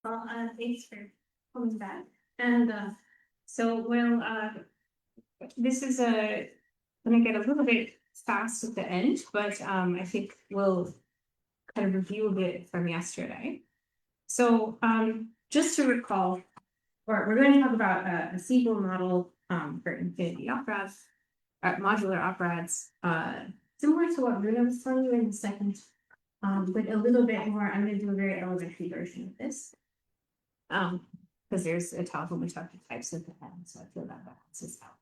Well, thanks for coming back. And so this is going to get a little bit fast at the end, but I think we'll kind of review a bit from yesterday. So just to recall, we're going to talk about a Siegel model for infinity operads, modular operads, similar to what Bruno was telling you in a second, but a little bit more. I'm going to do a very elementary version of this. Because there's a tau homotopy types at the end, so I feel that balances out.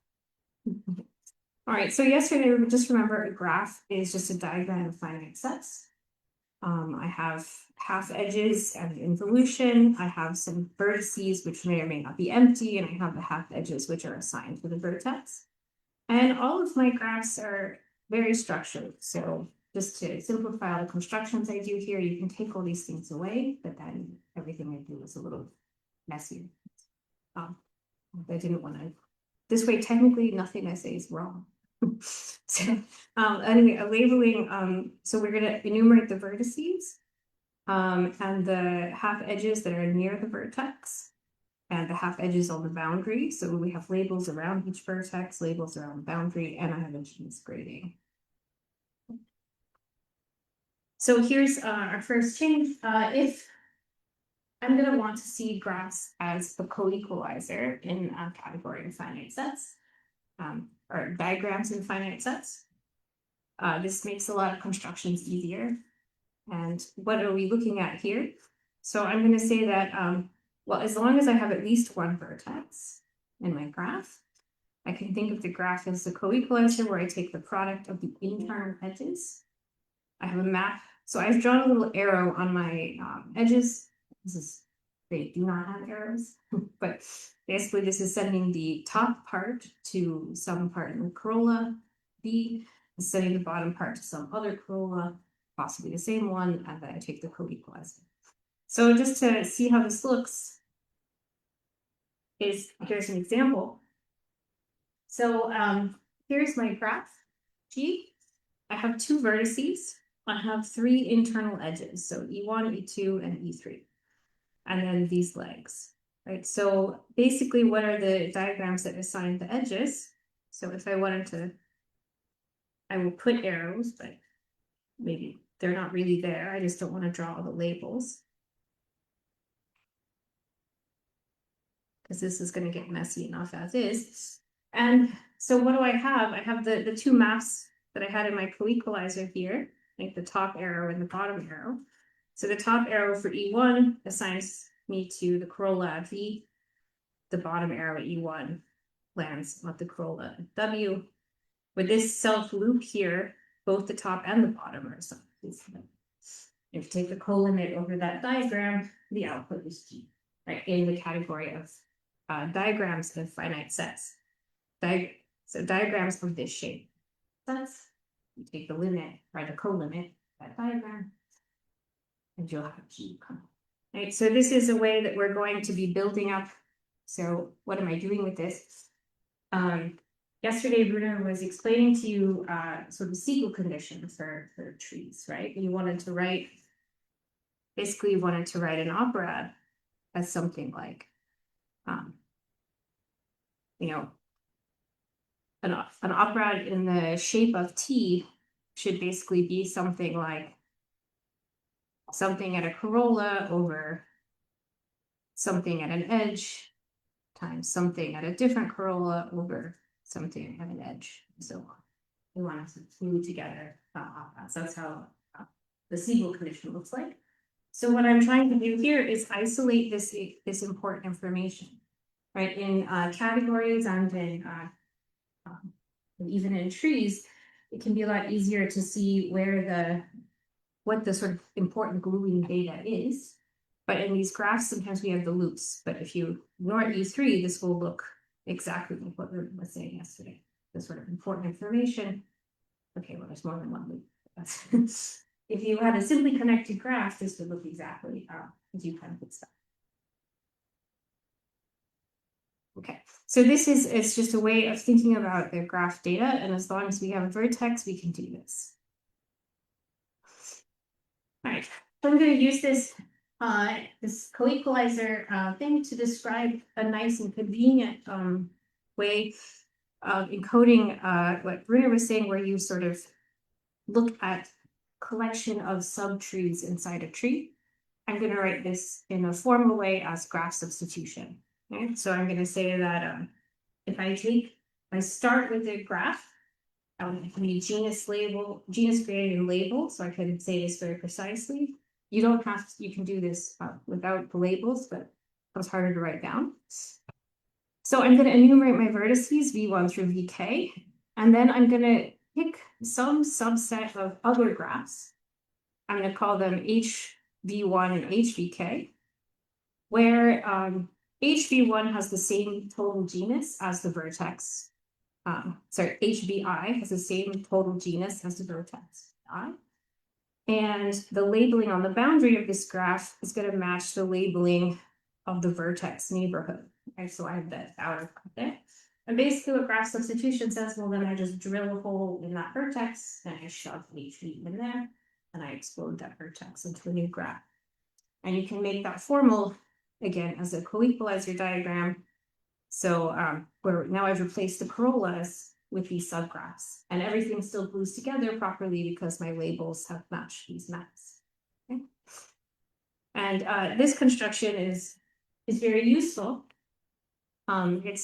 All right, so yesterday, just remember a graph is just a diagram of finite sets. I have half edges and involution. I have some vertices, which may or may not be empty, and I have the half edges, which are assigned to the vertex. And all of my graphs are very structured. So just to simplify all the constructions I do here, you can take all these things away, but then everything I do is a little messier. I didn't want to. This way, technically, nothing I say is wrong. So anyway, labeling. So we're going to enumerate the vertices and the half edges that are near the vertex and the half edges on the boundary. So we have labels around each vertex, labels around the boundary, and I have a genus grading. So here's our first change. If I'm going to want to see graphs as a co-equalizer in a category of finite sets, or diagrams in finite sets. This makes a lot of constructions easier. And what are we looking at here? So I'm going to say that, well, as long as I have at least one vertex in my graph, I can think of the graph as a co-equalizer where I take the product of the internal edges. I have a map. So I've drawn a little arrow on my edges. They do not have arrows, but basically this is sending the top part to some part in the corolla B, and sending the bottom part to some other corolla, possibly the same one, and then I take the co-equalizer. So just to see how this looks, here's an example. So here's my graph G. I have two vertices. I have three internal edges, so E1, E2, and E3. And then these legs, right? So basically, what are the diagrams that assign the edges? So if I wanted to, I will put arrows, but maybe they're not really there. I just don't want to draw all the labels, because this is going to get messy enough as is. And so what do I have? I have the two maps that I had in my co-equalizer here, like the top arrow and the bottom arrow. So the top arrow for E1 assigns me to the corolla at V. The bottom arrow at E1 lands at the corolla at W. With this self loop here, both the top and the bottom are assigned. If you take the colimit over that diagram, the output is G, right? In the category of diagrams of finite sets. So diagrams of this shape. Sets, you take the limit, or the colimit, that diagram, and you'll have G come. Right, so this is a way that we're going to be building up. So what am I doing with this? Yesterday, Bruno was explaining to you sort of Siegel conditions for trees, right? You wanted to write, basically you wanted to write an operad as something like, you know, an operad in the shape of T should basically be something like something at a corolla over something at an edge times something at a different corolla over something at an edge, and so on. We want to glue together so that's how the Siegel condition looks like. So what I'm trying to do here is isolate this important information, right? In categories and in even in trees, it can be a lot easier to see what the sort of important gluing data is. But in these graphs, sometimes we have the loops. But if you ignore E3, this will look exactly like what we were saying yesterday. The sort of important information. Okay, well, there's more than one loop. If you had a simply connected graph, this would look exactly as you kind of put stuff. Okay, so it's just a way of thinking about the graph data. And as long as we have a vertex, we can do this. All right, so I'm going to use this this co-equalizer thing to describe a nice and convenient way of encoding what Brunner was saying, where you sort of look at collection of subtrees inside a tree. I'm going to write this in a formal way as graph substitution. Okay? So I'm going to say that if I start with a graph, I need genus gradient and label, so I can say this very precisely. You don't have to, you can do this without the labels, but it was harder to write down. So I'm going to enumerate my vertices v1 through vk, and then I'm going to pick some subset of other graphs. I'm going to call them HV1 and HVK, where HV1 has the same total genus as the vertex. HVI has the same total genus as the vertex I. And the labeling on the boundary of this graph is going to match the labeling of the vertex neighborhood. Okay, so I have that outer part there. And basically what graph substitution says, well, then I just drill a hole in that vertex, and I shove HV in there, and I explode that vertex into a new graph. And you can make that formal, again, as a co-equalizer diagram. So where now I've replaced the corollas with these subgraphs, and everything still glues together properly because my labels have matched these maps. Okay? And this construction is very useful. It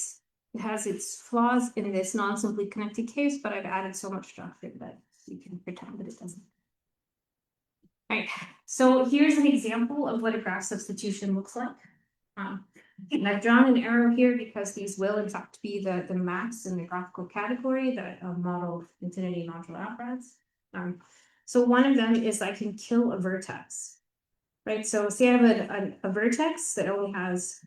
has its flaws in this non-simply connected case, but I've added so much structure that you can pretend that it doesn't. All right, so here's an example of what a graph substitution looks like. And I've drawn an arrow here because these will in fact be the maps in the graphical category that model infinity modular operads. So one of them is I can kill a vertex, right? So say I have a vertex that only has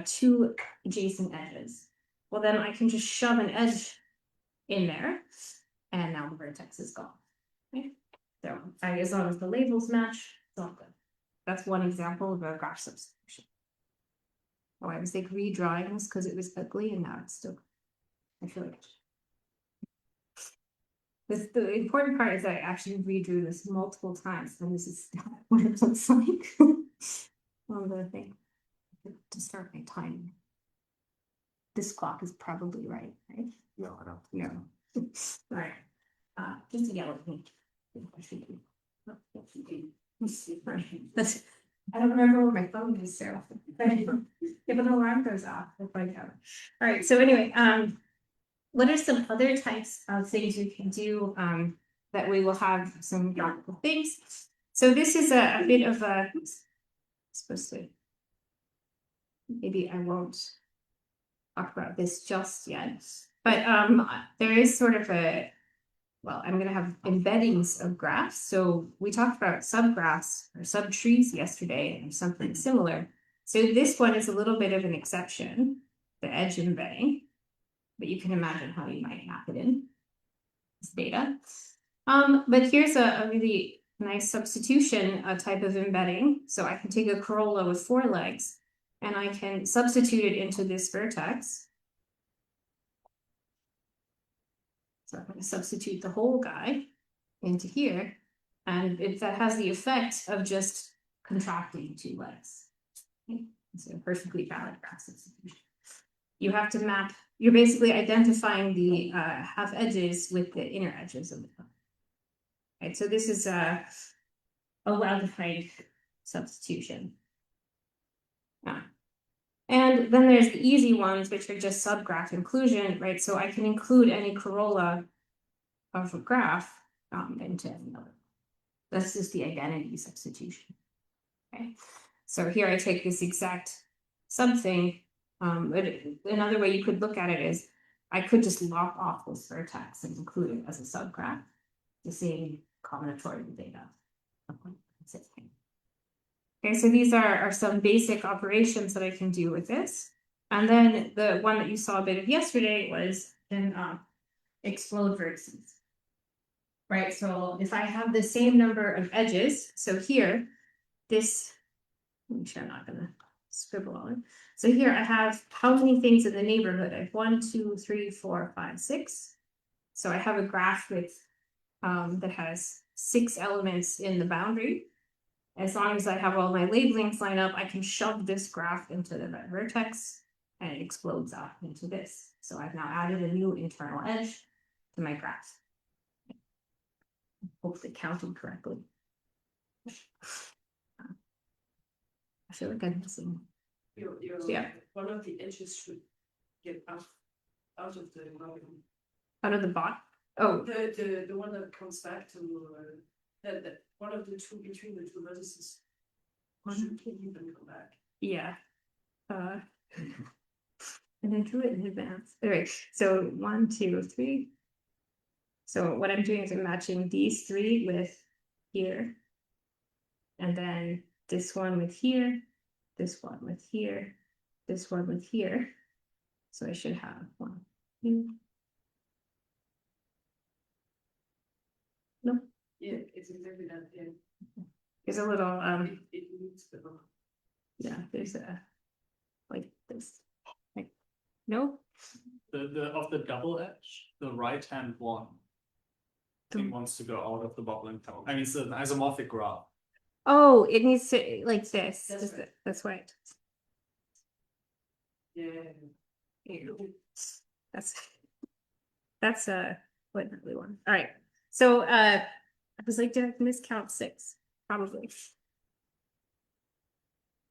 two adjacent edges. Well, then I can just shove an edge in there, and now the vertex is gone. Okay? So as long as the labels match, it's all good. That's one example of a graph substitution. Oh, I was like redrawing this because it was ugly, and now it's still, I feel like. The important part is I actually redrew this multiple times, and this is what it looks like on the thing. To start my time. This clock is probably right? No, I don't. No. All right. Just a yellow thing. I don't remember where my phone is, so if an alarm goes off, I'll find out. All right. So anyway, what are some other types of things you can do that we will have some graphical things? So this is a bit of a supposed to. Maybe I won't talk about this just yet, but there is sort of I'm going to have embeddings of graphs. So we talked about subgraphs or subtrees yesterday and something similar. So this one is a little bit of an exception, the edge embedding, but you can imagine how you might map it in this data. But here's a really nice substitution type of embedding. So I can take a corolla with 4 legs, and I can substitute it into this vertex. So I'm going to substitute the whole guy into here, and that has the effect of just contracting 2 legs. Okay? It's a perfectly valid graph substitution. You have to map, you're basically identifying the half edges with the inner edges of the cone. Right, so this is a well-defined substitution. And then there's the easy ones, which are just subgraph inclusion, right? So I can include any corolla of a graph into another. That's just the identity substitution. Okay. So here I take this exact something. But another way you could look at it is I could just lop off this vertex and include it as a subgraph, the same combinatorial data. That's it. Okay, so these are some basic operations that I can do with this. And then the one that you saw a bit of yesterday was in explode vertices. Right, so if I have the same number of edges, so here, this, I'm sure I'm not gonna scribble on it. So here I have how many things in the neighborhood? I have 1, 2, 3, 4, 5, 6. So I have a graph with that has 6 elements in the boundary. as long as I have all my labelings lined up, I can shove this graph into the red vertex and it explodes out into this. So I've now added a new internal edge to my graph. Hopefully counted correctly. I feel like I'm missing. Yeah. One of the edges should get out of the model. Out of the bot. Oh, The one that comes back to that one of the two between the two vertices should even come back. yeah. And I drew it in advance. All right. So 1, 2, 3. So what I'm doing is I'm matching these three with here. And then this one with here, this one with here, this one with here. So I should have 1, 2. Nope. Yeah, it's exactly that. Yeah. There's a little it needs the yeah, there's a like this. Like no. The of the double edge, the right hand one. It wants to go out of the bubbling tunnel. I mean, it's an isomorphic graph. Oh, it needs to like this. That's right. That's right. Yeah. That's what we want. All right. So I was like, did I miscount 6? Probably.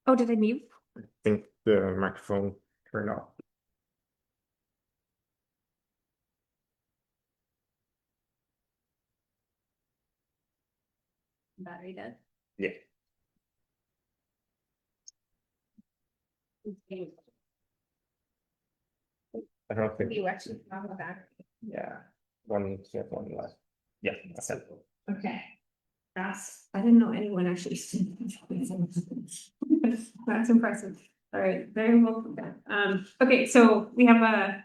Oh, did I mute? I think the microphone turned off. Battery dead. Yeah. I don't think. You actually have a battery. Yeah. One left. Yeah, that's it. Okay. I didn't know anyone actually. That's impressive. All right, very well done. Okay, so we have a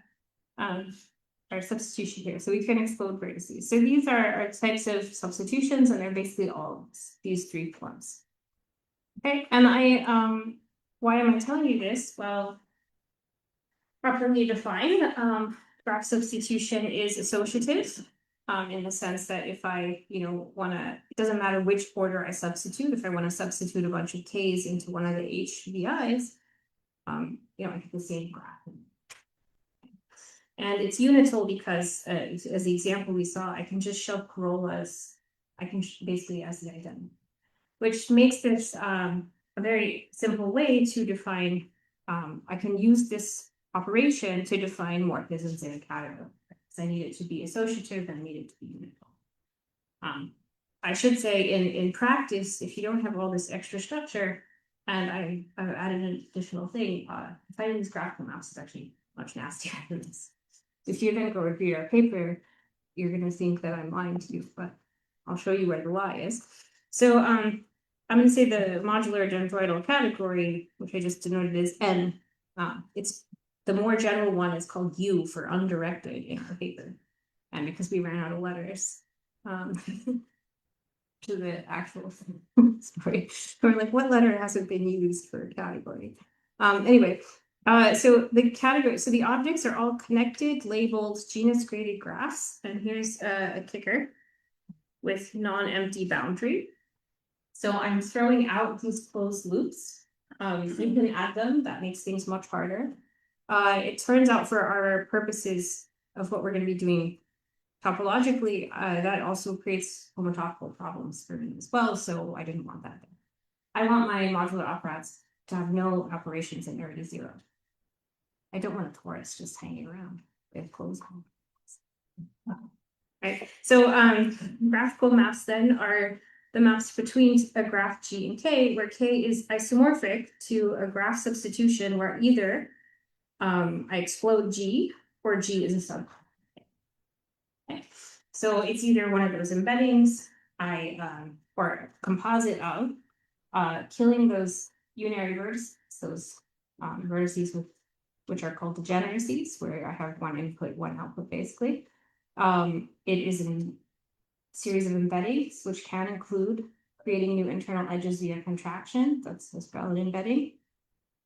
our substitution here. So we can explode vertices. So these are our types of substitutions, and they're basically all these 3 forms. Okay, and why am I telling you this? Well, properly defined, graph substitution is associative. In the sense that if I, it doesn't matter which order I substitute. If I want to substitute a bunch of K's into one of the HVIs, I get the same graph. And it's unital because, as the example we saw, I can just shove Corollas, basically as the identity, which makes this a very simple way to define, I can use this operation to define morphisms in a category. I need it to be associative and I need it to be unital. I should say in practice, if you don't have all this extra structure, and I've added an additional thing, finding these graphical maps is actually much nastier than this. If you're going to go review our paper, you're going to think that I'm lying to you, but I'll show you where the lie is. So I'm going to say the modular dendroidal category, which I just denoted as N. It's the more general one is called U for undirected in our paper. And because we ran out of letters to the actual story, we're like, what letter hasn't been used for a category? Anyway, so the objects are all connected, labeled, genus-graded graphs. And here's a kicker with non-empty boundary. So I'm throwing out these closed loops. You can add them, that makes things much harder. It turns out for our purposes of what we're going to be doing topologically, that also creates homotopical problems for me as well. So I didn't want that. I want my modular operads to have no operations in area 0. I don't want a torus just hanging around with closed. Right. So graphical maps then are the maps between a graph G and K, where K is isomorphic to a graph substitution where either I explode G or G is a sub. Okay. So it's either one of those embeddings or a composite of killing those unary vertices, those vertices which are called degeneracies, where I have one input, one output, basically. It is a series of embeddings, which can include creating new internal edges via contraction. That's a spelled embedding.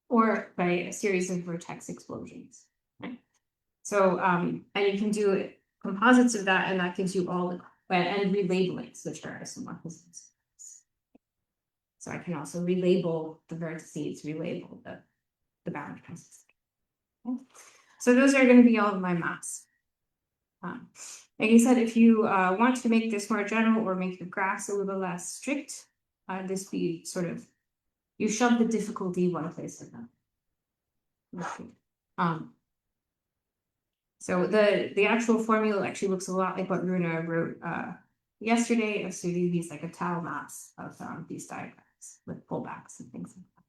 Or by a series of vertex explosions, right? So, and you can do composites of that, and that gives you all and relabelings, which are isomorphisms. So I can also relabel the vertices, relabel the boundaries. Okay. So those are going to be all of my maps. Like I said, if you want to make this more general or make your graphs a little less strict, this be sort of, you shove the difficulty one place or another. So the actual formula actually looks a lot like what Runa wrote yesterday. So you use like a tile maps of these diagrams with pullbacks and things like that.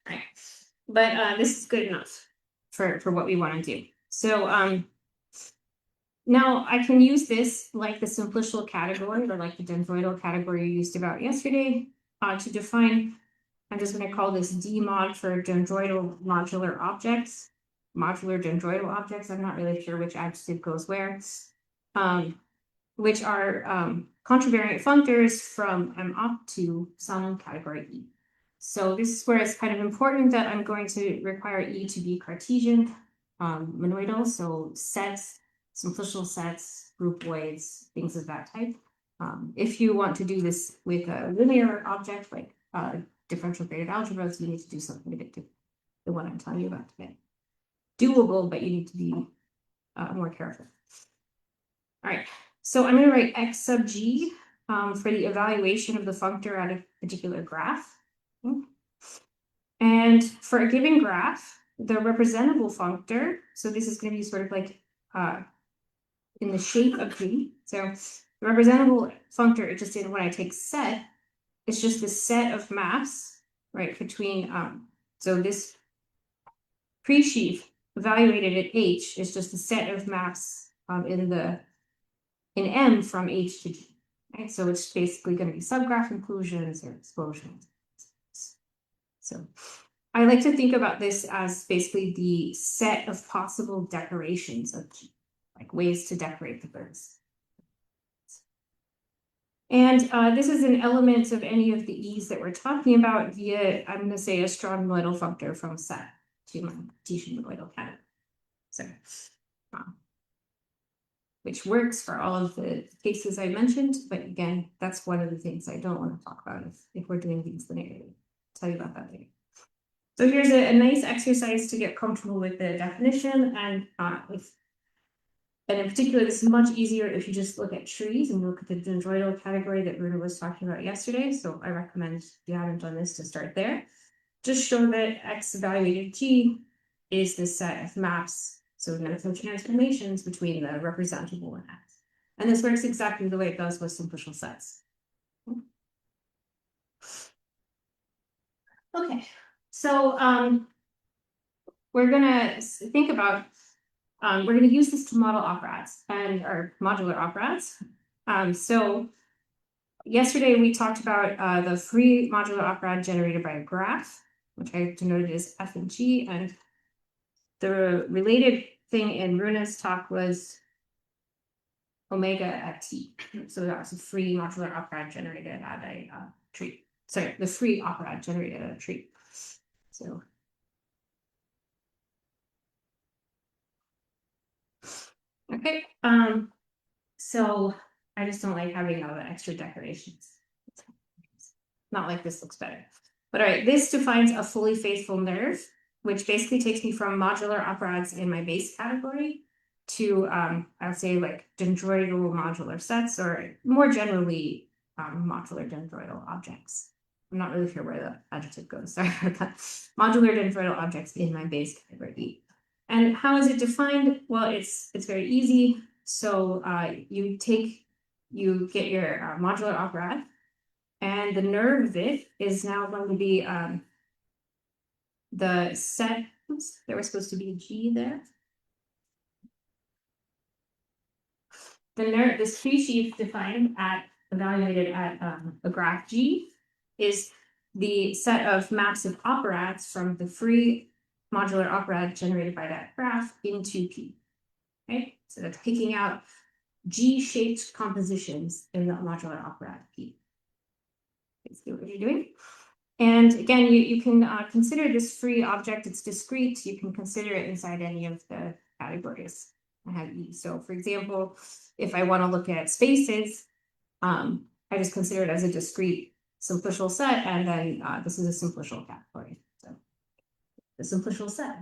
Right. But this is good enough for what we want to do. So now I can use this like the simplicial category or like the dendroidal category you used about yesterday to define. I'm just going to call this D mod for dendroidal modular objects, modular dendroidal objects. I'm not really sure which adjective goes where, which are contravariant functors from M up to some category E. So this is where it's kind of important that I'm going to require E to be Cartesian, monoidal, so sets, simplicial sets, groupoids, things of that type. If you want to do this with a linear object like differential graded algebras, you need to do something a bit different than what I'm telling you about today. Doable, but you need to be more careful. All right, so I'm going to write x sub g for the evaluation of the functor at a particular graph. And for a given graph, the representable functor, so this is going to be sort of like in the shape of G. So the representable functor, just in when I take set, it's just the set of maps, right, between, so this pre-sheaf evaluated at H is just the set of maps in M from H to G, right? So it's basically going to be subgraph inclusions or explosions. So I like to think about this as basically the set of possible decorations of G, like ways to decorate the birds. And this is an element of any of the E's that we're talking about via, I'm going to say, a strong monoidal functor from set to my Cartesian monoidal category. So, which works for all of the cases I mentioned, but again, that's one of the things I don't want to talk about if we're doing these linearly. I'll tell you about that later. So here's a nice exercise to get comfortable with the definition, and in particular, this is much easier if you just look at trees and look at the dendroidal category that Runa was talking about yesterday. So I recommend, if you haven't done this, to start there. Just show that X evaluated G is the set of maps, so manifold transformations between the representable and X. And this works exactly the way it does with simplicial sets. Okay, so we're gonna think about, we're gonna use this to model operads and or modular operads. So yesterday we talked about the free modular operad generated by a graph, which I denoted as F and G, and the related thing in Runa's talk was omega at T. So that's a free modular operad generated at a tree. Sorry, the free operad generated at a tree. So okay, so I just don't like having all the extra decorations. Not like this looks better. But all right, this defines a fully faithful nerve, which basically takes me from modular operads in my base category to, I would say, like dendroidal modular sets, or more generally, modular dendroidal objects. I'm not really sure where the adjective goes. Sorry about that. Modular dendroidal objects in my base category. And how is it defined? Well, it's very easy. So you get your modular operad, and the nerve of it is now going to be the set. Oops, there was supposed to be a G there. The nerve, this tree sheaf defined at evaluated at a graph G is the set of maps of operads from the free modular operad generated by that graph into P. Okay, so that's picking out G-shaped compositions in the modular operad P. Basically what you're doing. And again, you can consider this free object, it's discrete, you can consider it inside any of the categories I have E. So for example, if I want to look at spaces, I just consider it as a discrete simplicial set, and then this is a simplicial category. So the simplicial set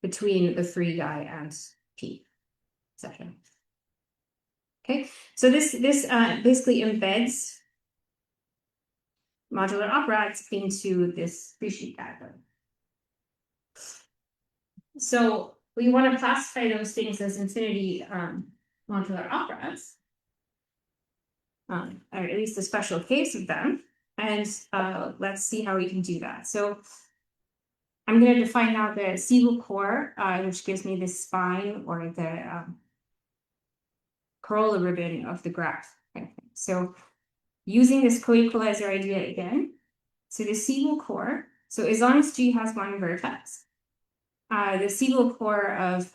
between the free guy and P section. Okay, so this basically embeds modular operads into this free sheet category. So we want to classify those things as infinity modular operads, or at least a special case of them. And let's see how we can do that. So I'm going to define now the Siegel core, which gives me the spine or the corolla ribbon of the graph. Okay. So using this co-equalizer idea again, so the Siegel core, so as long as G has one vertex, the Siegel core of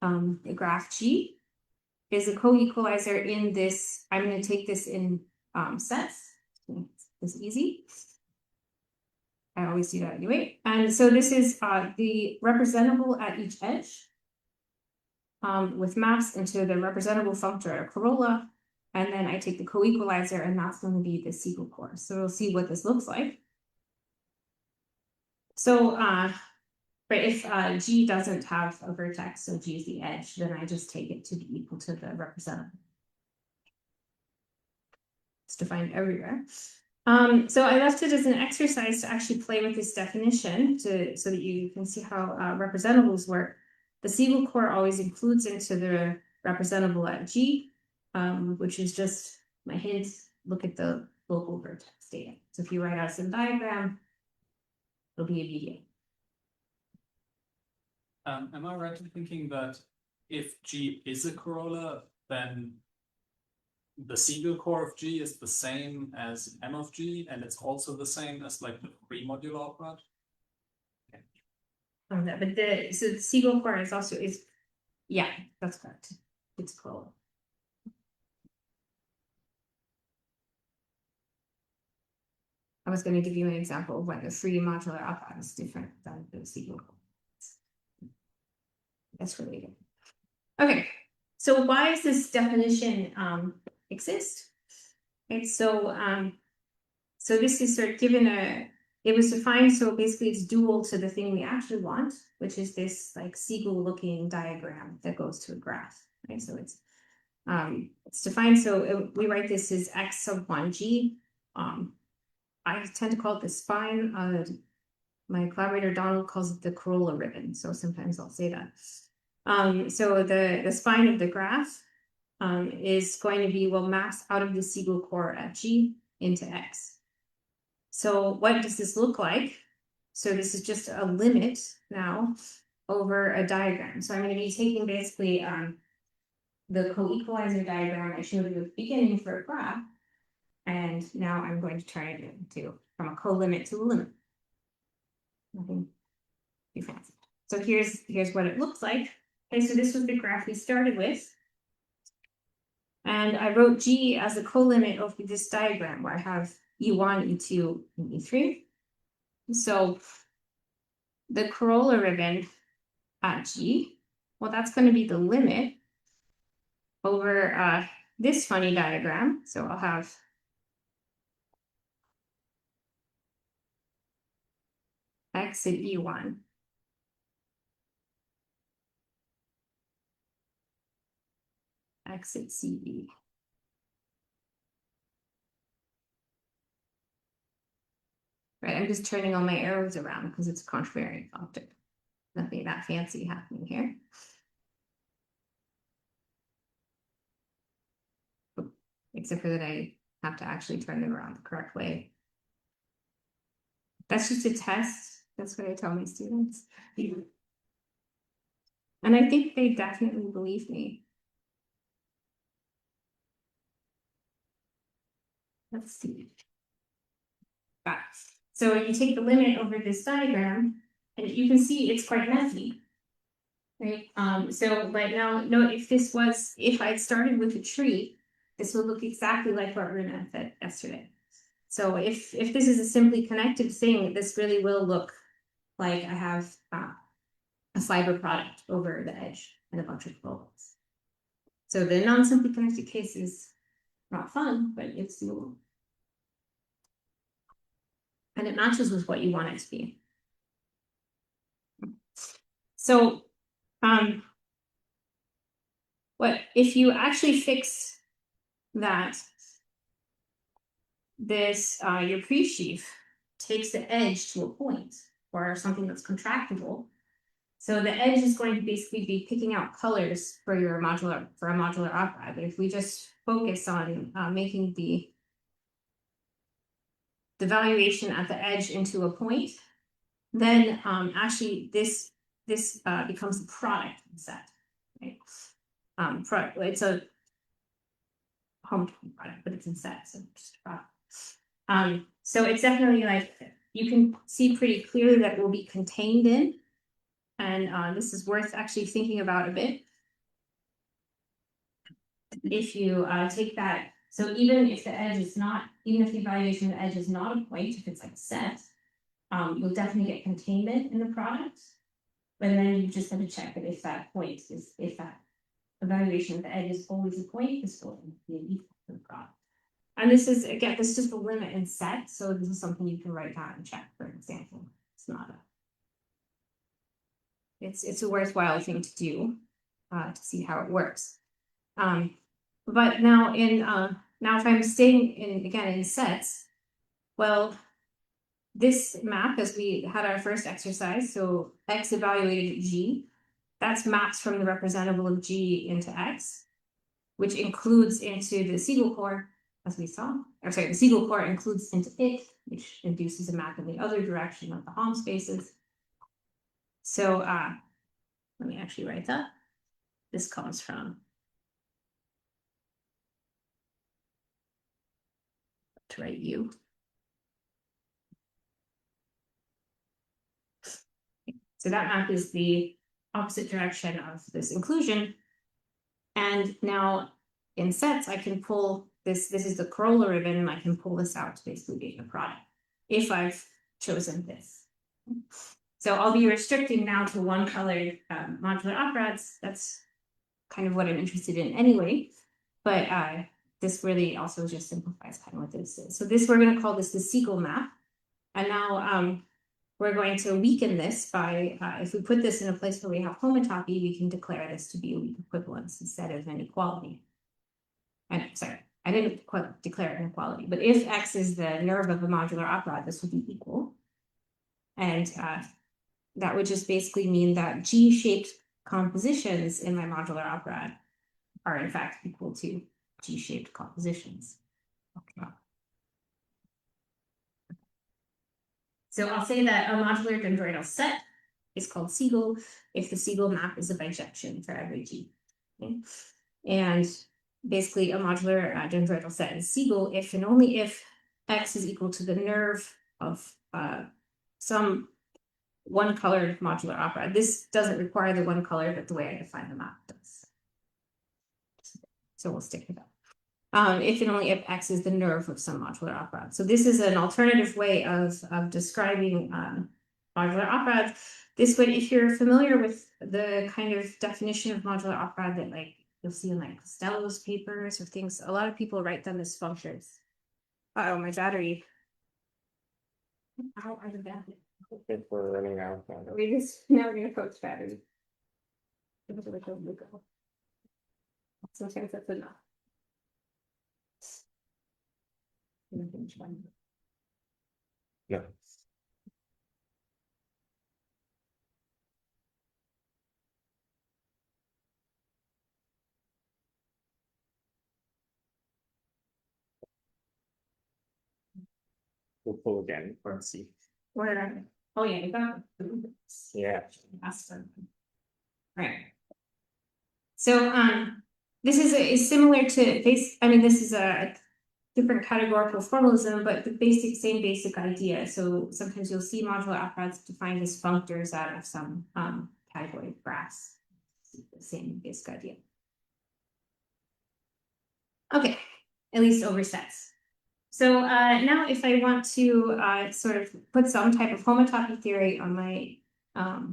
the graph G is a co-equalizer in this. I'm going to take this in sets. It's easy. I always do that anyway. And so this is the representable at each edge with maps into the representable functor or corolla. And then I take the co-equalizer, and that's going to be the Siegel core. So we'll see what this looks like. So but if G doesn't have a vertex, so G is the edge, then I just take it to be equal to the representable. It's defined everywhere. So I left it as an exercise to actually play with this definition so that you can see how representables work. The Siegel core always includes into the representable at G, which is just my hint. Look at the local vertex data. So if you write out some diagram, it'll be immediate. Am I right in thinking that if G is a corolla, then the Siegel core of G is the same as M of G, and it's also the same as like the free modular operad? But the Siegel core is also yeah, that's correct. It's corolla. I was going to give you an example of when the free modular operad is different than the Siegel core. That's related. Okay, so why does this definition exist? Okay, so this is sort of given it was defined, so basically it's dual to the thing we actually want, which is this like Siegel looking diagram that goes to a graph, right? So it's defined, so we write this as x sub 1g. I tend to call it the spine. My collaborator Donald calls it the corolla ribbon, so sometimes I'll say that. So the spine of the graph is going to be, well, maps out of the Siegel core at G into X. So what does this look like? So this is just a limit now over a diagram. So I'm going to be taking basically the co-equalizer diagram I showed you at the beginning for a graph, and now I'm going to turn it into from a co-limit to a limit. Nothing too fancy. So here's what it looks like. Okay, so this was the graph we started with. And I wrote G as a co-limit of this diagram where I have E1, E2, and E3. So the corolla ribbon at G, well, that's going to be the limit over this funny diagram. So I'll have X at E1. Exit CB. Right, I'm just turning all my arrows around because it's a contravariant optic. Nothing that fancy happening here. Except for that I have to actually turn it around the correct way. That's just a test. That's what I tell my students. And I think they definitely believe me. Let's see. Got it. So you take the limit over this diagram, and you can see it's quite messy. Right. So right now, note if I'd started with a tree, this would look exactly like what Runa said yesterday. So if this is a simply connected thing, this really will look like I have a fiber product over the edge and a bunch of poles. So the non-simply connected case is not fun, but it's doable. And it matches with what you want it to be. So, what if you actually fix that this your pre-sheaf takes the edge to a point or something that's contractible. So the edge is going to basically be picking out colors for your modular for a modular opera. But if we just focus on making the valuation at the edge into a point, then actually this becomes the product set. Right? It's a homotopy product, but it's in set, so just a product. So it's definitely like you can see pretty clearly that it will be contained in, and this is worth actually thinking about a bit. If you take that, so even if the edge is not, even if the evaluation of the edge is not a point, if it's like a set, you'll definitely get containment in the product. But then you just have to check that if that point is, if that evaluation of the edge is always a point, this will be equal to the product. And this is, again, this is just a limit in set. So this is something you can write down and check, for example. It's not a, it's a worthwhile thing to do to see how it works. But now now if I'm staying in, again, in sets, well, this map, as we had our first exercise, so X evaluated G, that's maps from the representable of G into X, which includes into the Siegel core, as we saw. Or sorry, the Siegel core includes into it, which induces a map in the other direction of the Hom spaces. So let me actually write that. This comes from to write U. So that map is the opposite direction of this inclusion. And now in sets, I can pull this is the corolla ribbon, and I can pull this out to basically get the product if I've chosen this. So I'll be restricting now to one colored modular operads. That's kind of what I'm interested in anyway. But this really also just simplifies kind of what this is. So this, we're going to call this the Siegel map. And now we're going to weaken this by, if we put this in a place where we have homotopy, we can declare this to be a weak equivalence instead of an equality. And sorry, I didn't declare an equality, but if X is the nerve of a modular operad, this would be equal. And that would just basically mean that G-shaped compositions in my modular operad are in fact equal to G-shaped compositions. Okay. So I'll say that a modular dendroidal set is called Siegel if the Siegel map is a bijection for every G. Okay? And basically a modular dendroidal set is Siegel if and only if X is equal to the nerve of some one colored modular opera. This doesn't require the one color, but the way I define the map does. So we'll stick with that. If and only if X is the nerve of some modular opera. So this is an alternative way of describing modular opera. This would, if you're familiar with the kind of definition of modular opera that like you'll see in like Costello's papers or things, a lot of people write them as functions. Uh-oh, my battery. How are the battery? Okay, we're running out. We just now we're gonna coach battery. Sometimes that's enough. No. We'll pull again and see. Where did I? Oh yeah, you got it. Yeah. Awesome. Right. So this is similar to base. I mean, this is a different categorical formalism, but the same basic idea. So sometimes you'll see modular operads defined as functors out of some category of graphs. The same basic idea. Okay, at least over sets. So now if I want to sort of put some type of homotopy theory on my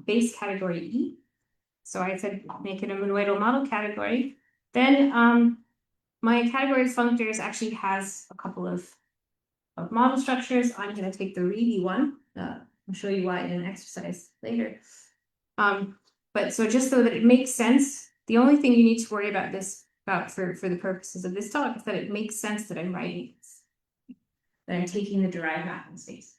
base category E, so I said make it a monoidal model category. Then my category of functors actually has a couple of model structures. I'm going to take the Reedy one. I'll show you why in an exercise later. But so just so that it makes sense, the only thing you need to worry about for the purposes of this talk is that it makes sense that I'm writing this, that I'm taking the derived mapping space.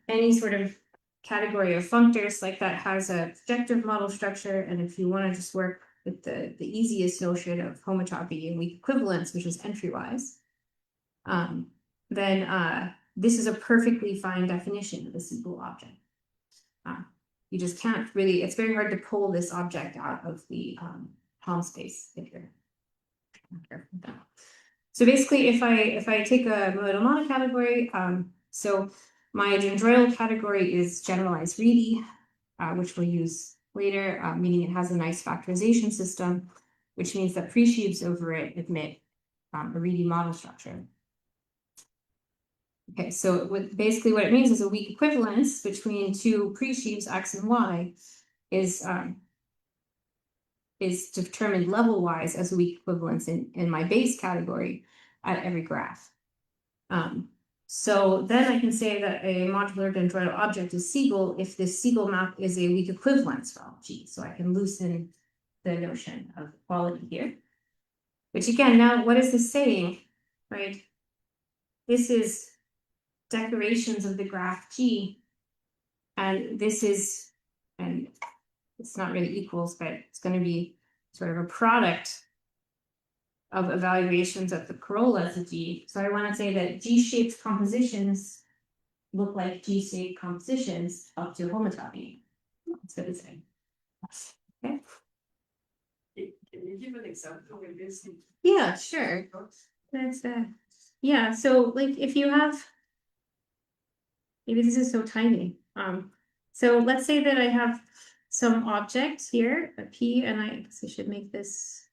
Any sort of category of functors like that has a projective model structure, and if you want to just work with the easiest notion of homotopy and weak equivalence, which is entry-wise, then this is a perfectly fine definition of a simple object. You just can't really, it's very hard to pull this object out of the Helm space if you're not careful with that. So basically, if I take a modal monocategory, so my dendroidal category is generalized Reedy, which we'll use later, meaning it has a nice factorization system, which means that presheaves over it admit a Reedy model structure. Okay, so basically what it means is a weak equivalence between two presheaves X and Y is determined level-wise as a weak equivalence in my base category at every graph. So then I can say that a modular dendroidal object is Siegel if this Siegel map is a weak equivalence for all G. So I can loosen the notion of equality here. Which again, now what is this saying, right? This is decorations of the graph G, and this is, and it's not really equals, but it's going to be sort of a product of evaluations of the corollas of G. So I want to say that G-shaped compositions look like G-shaped compositions up to homotopy. That's what it's saying. Okay. Can you give an example of this? Yeah, sure. That's yeah. So like if you have, maybe this is so tiny. So let's say that I have some object here, a P, and I guess I should make this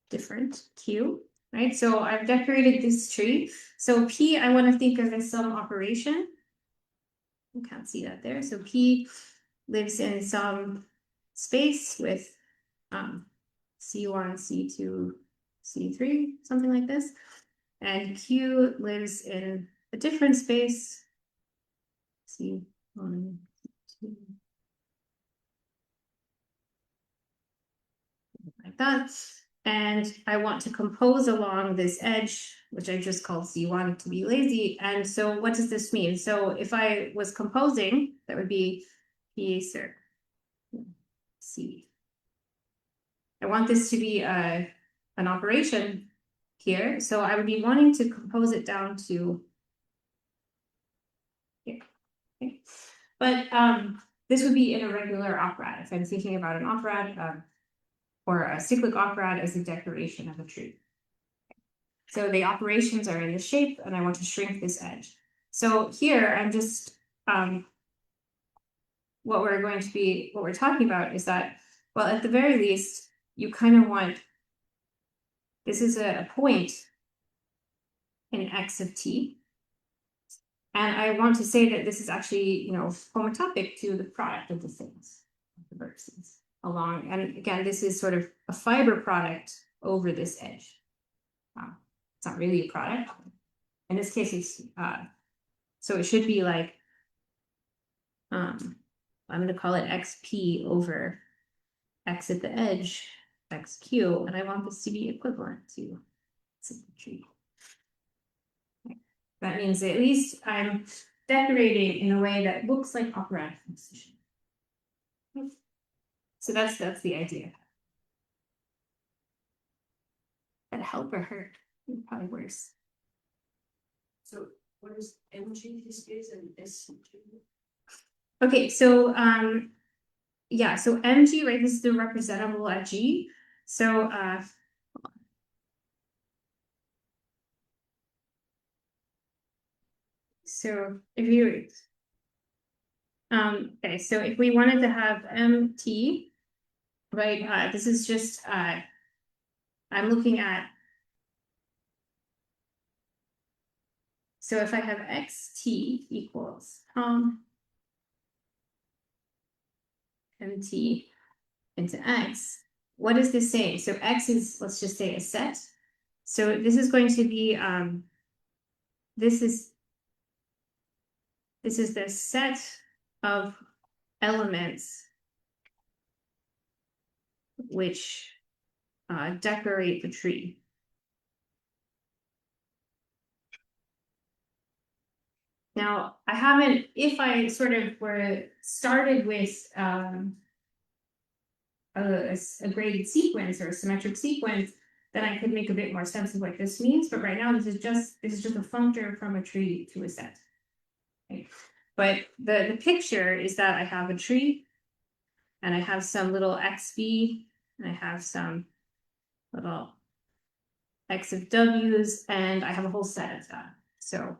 different, Q, right? So I've decorated this tree. So P, I want to think of as some operation. You can't see that there. So P lives in some space with C1, C2, C3, something like this. And Q lives in a different space, C1, C2, like that. And I want to compose along this edge, which I just called C1 to be lazy. And so what does this mean? So if I was composing, that would be P sir C. I want this to be an operation here. So I would be wanting to compose it down to here. Okay. But this would be in a regular operad. If I'm thinking about an operad, or a cyclic operad as a decoration of a tree. So the operations are in the shape, and I want to shrink this edge. So here I'm just what we're talking about is that, well, at the very least, you kind of want, this is a point in X of T. And I want to say that this is actually, homotopic to the product of the things, the vertices along. And again, this is sort of a fiber product over this edge. It's not really a product. In this case, it's so it should be like I'm going to call it XP over X at the edge, XQ, and I want this to be equivalent to symmetry. That means at least I'm decorating in a way that looks like operatic composition. So that's the idea. That help or hurt? Probably worse. So what is MG in this case and SG? Okay, so yeah, so MG, right? This is the representable at G. So if you okay, so if we wanted to have MT, right? This is just I'm looking at, so if I have XT equals MT into X, what is this saying? So X is, let's just say, a set. So this is going to be, this is the set of elements which decorate the tree. Now, I haven't, if I sort of were started with a graded sequence or a symmetric sequence, then I could make a bit more sense of what this means. But right now, this is just a functor from a tree to a set. Okay. But the picture is that I have a tree, and I have some little XV, and I have some little X of W's, and I have a whole set of that. So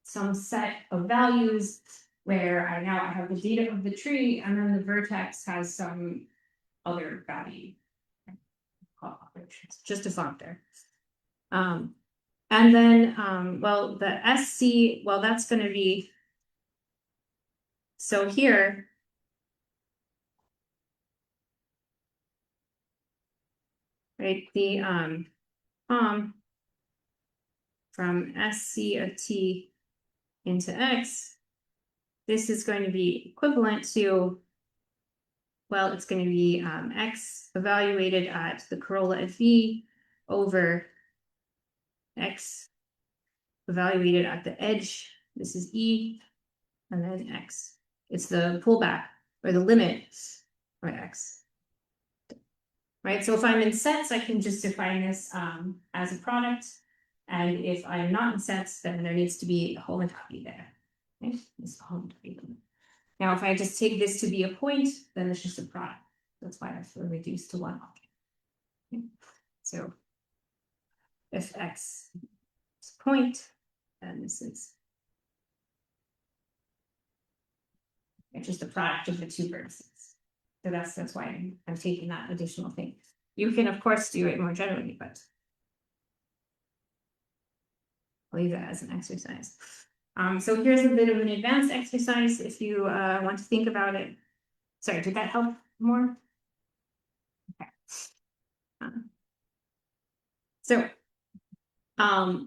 some set of values where I have the data of the tree, and then the vertex has some other value. It's just a functor. And then, well, the SC, well, that's going to be, so here, right, the from SC of T into X, this is going to be equivalent to, well, it's going to be X evaluated at the corolla of V over X evaluated at the edge. This is E, and then X. It's the pullback or the limit or X. Right, so if I'm in sets, I can just define this as a product. And if I'm not in sets, then there needs to be a homotopy there. Okay, this is a homotopy limit. Now, if I just take this to be a point, then it's just a product. That's why I feel reduced to one object. Okay. So if X is a point, then this is it's just a product of the two vertices. So that's why I'm taking that additional thing. You can, of course, do it more generally, but I'll leave that as an exercise. So here's a bit of an advanced exercise if you want to think about it. Sorry, did that help more? Okay.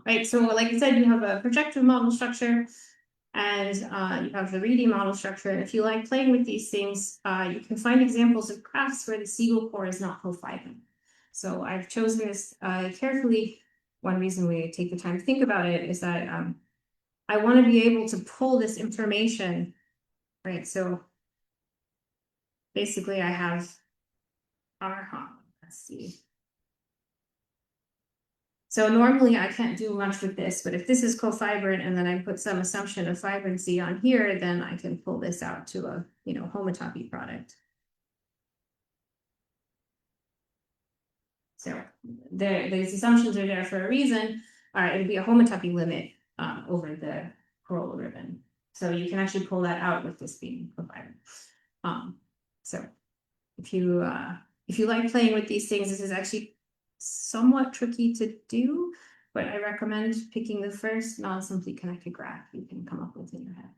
Right, so like I said, you have a projective model structure and you have the reading model structure. And if you like playing with these things, you can find examples of graphs where the Siegel core is not profiling. So I've chosen this carefully. One reason we take the time to think about it is that I want to be able to pull this information, right? So basically I have let's see. So normally I can't do much with this, but if this is cofibrant and then I put some assumption of fibrancy on here, then I can pull this out to a, homotopy product. So these assumptions are there for a reason. All right, it'll be a homotopy limit over the corolla ribbon. So you can actually pull that out with this being cofibrant. So if you like playing with these things, this is actually somewhat tricky to do, but I recommend picking the first non-simply connected graph you can come up with in your head.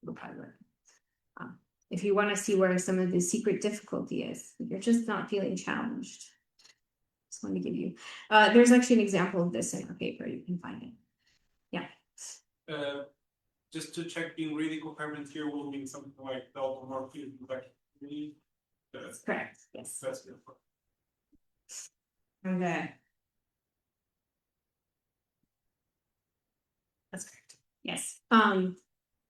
It'll probably work. If you want to see where some of the secret difficulty is, if you're just not feeling challenged, just want to give you. There's actually an example of this in our paper. You can find it. Yeah. Just to check, being really coherent here will mean something like the automorphism vector. That's correct. Yes. That's good. Okay. That's correct. Yes.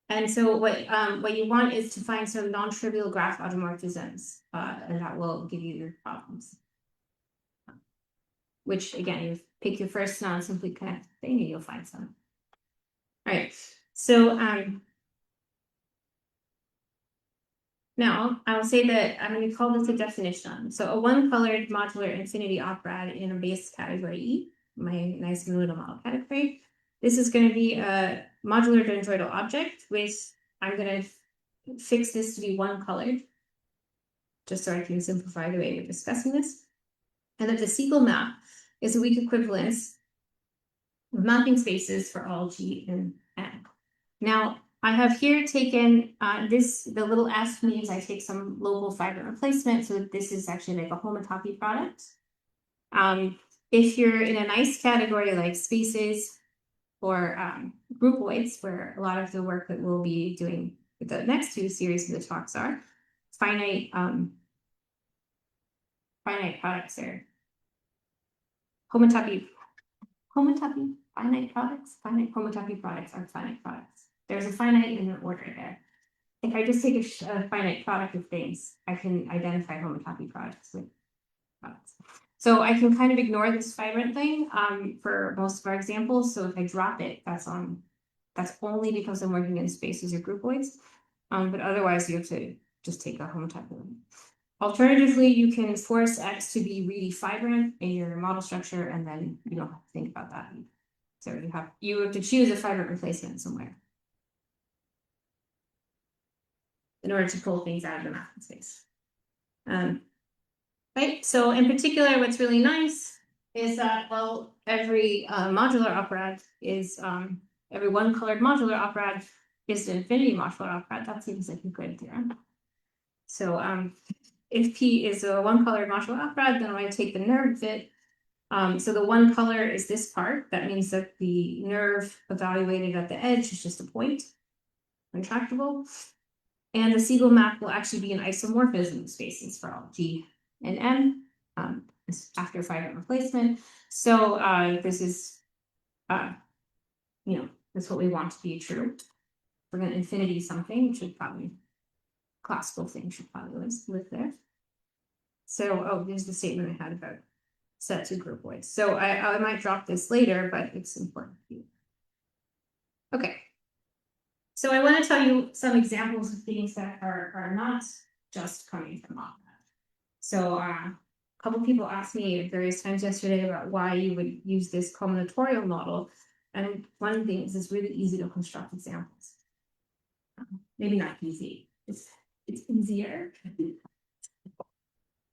And so what you want is to find some non-trivial graph automorphisms, and that will give you your problems. Which again, you pick your first non-simply connected thing, and you'll find some. All right. So now I'll say that I'm going to call this a definition. So a one-colored modular infinity operad in a base category E, my nice little model category. This is going to be a modular dendroidal object with, I'm going to fix this to be one-colored, just so I can simplify the way we're discussing this. And that the Siegel map is a weak equivalence of mapping spaces for all G and N. Now, I have here taken the little f means I take some local fiber replacement. So this is actually like a homotopy product. If you're in a nice category like spaces or groupoids, where a lot of the work that we'll be doing with the next two series of the talks are, finite products are homotopy, finite products, finite homotopy products are finite products. There's a finite in an order there. If I just take a finite product of things, I can identify homotopy products with products. So I can kind of ignore this fibrant thing for most of our examples. So if I drop it, that's only because I'm working in spaces or groupoids. But otherwise you have to just take a homotopy one. Alternatively, you can force X to be really fibrant in your model structure, and then you don't have to think about that. So you have to choose a fibrant replacement somewhere in order to pull things out of the mapping space. Right, so in particular, what's really nice is that, well, every modular operad is, every one colored modular operad is an infinity modular operad. That seems like a good theorem. So if P is a one colored modular operad, then I take the nerve of it. So the one color is this part. That means that the nerve evaluated at the edge is just a point, intractable. And the Siegel map will actually be an isomorphism of spaces for all G and M after fibrant replacement. So this is, that's what we want to be true. We're going to infinity something, which should probably, classical thing should probably live there. So, there's the statement I had about set to groupoids. So I might drop this later, but it's important to you. Okay. So I want to tell you some examples of things that are not just coming from Operads. So a couple people asked me at various times yesterday about why you would use this combinatorial model. And one thing is it's really easy to construct examples. Maybe not easy, it's easier.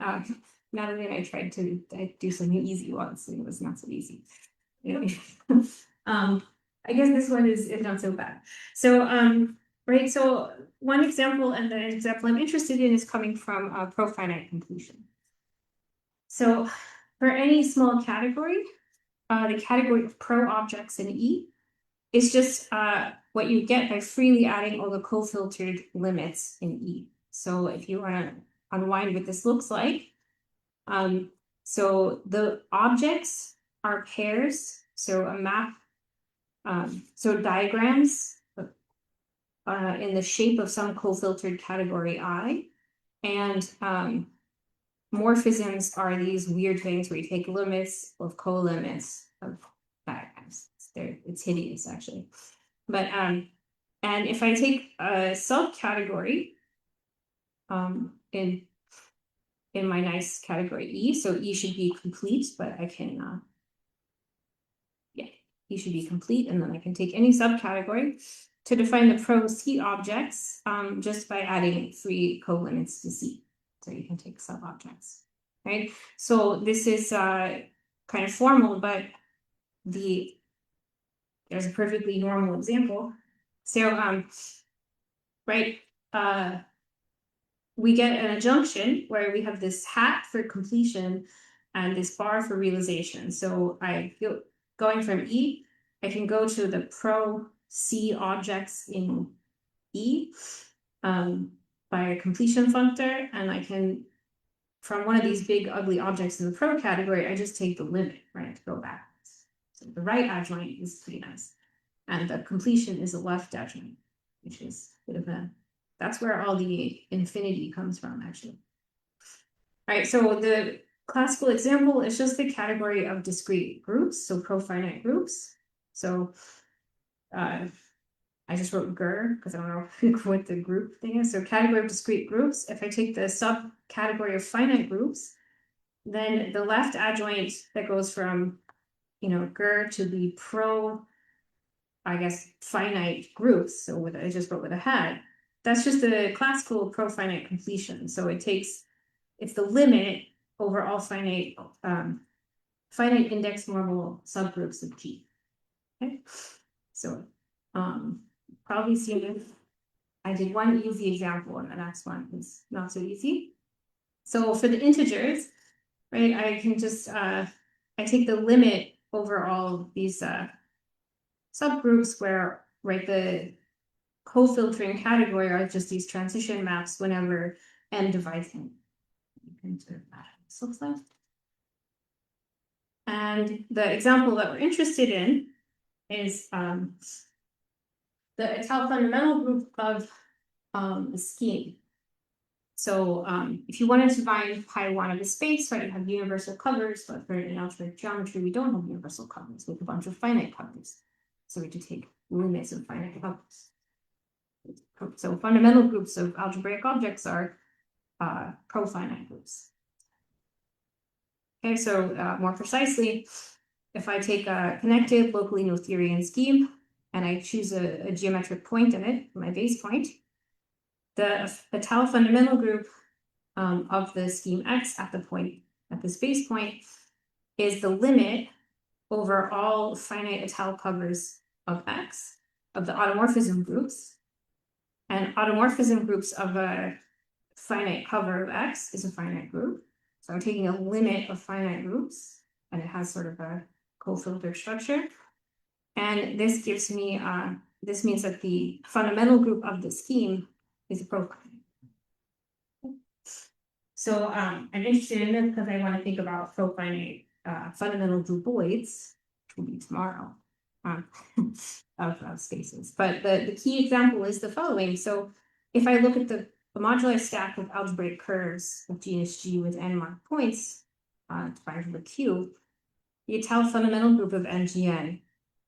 Not only I tried to do something easy once, and it was not so easy. I guess this one is not so bad. So right, so one example, and the example I'm interested in is coming from profinite completion. So for any small category, the category of pro objects in E is just what you get by freely adding all the co-filtered limits in E. So if you want to unwind what this looks like, so the objects are pairs, so a map, so diagrams in the shape of some co-filtered category I, and morphisms are these weird things where you take limits of co-limits of diagrams. It's hideous actually. But and if I take a subcategory in my nice category E, so E should be complete, but I can E should be complete, and then I can take any subcategory to define the pro C objects just by adding 3 co-limits to C. So you can take sub-objects, right? So this is kind of formal, but there's a perfectly normal example. So right, we get an adjunction where we have this hat for completion and this bar for realization. So going from E, I can go to the pro C objects in E by a completion functor, and I can, from one of these big ugly objects in the pro category, I just take the limit, right, to go backwards. So the right adjoint is pretty nice, and the completion is the left adjoint, which is a bit of that's where all the infinity comes from, actually. All right, so the classical example is just the category of discrete groups, so profinite groups. So I just wrote GER because I don't know what the group thing is. So category of discrete groups. If I take the subcategory of finite groups, then the left adjoint that goes from, GER to the pro, I guess, finite groups. So I just wrote with a hat. That's just the classical profinite completion. So it's the limit over all finite index normal subgroups of G. Okay, so probably seen it. I did one easy example and the next one is not so easy. So for the integers, right, I can just, I take the limit over all these subgroups where, right, the co-filtering category are just these transition maps whenever n divides n. You can sort of imagine what this looks like. And the example that we're interested in is the Ital fundamental group of a scheme. So if you wanted to find pi1 of a space, right, you have universal covers, but for in algebraic geometry, we don't have universal covers. We have a bunch of finite covers. So we have to take limits of finite covers. So fundamental groups of algebraic objects are profinite groups. Okay, so more precisely, if I take a connected locally Noetherian scheme and I choose a geometric point in it, my base point, the Ital fundamental group of the scheme X at this base point is the limit over all finite Ital covers of X, of the automorphism groups. And automorphism groups of a finite cover of X is a finite group. So I'm taking a limit of finite groups, and it has sort of a co-filter structure. And this gives me, this means that the fundamental group of the scheme is a profinite. So I'm interested in it because I want to think about profinite fundamental groupoids, which will be tomorrow, of spaces. But the key example is the following. So if I look at the modular stack of algebraic curves of genus G with n marked points defined from the Q, the Ital fundamental group of NGN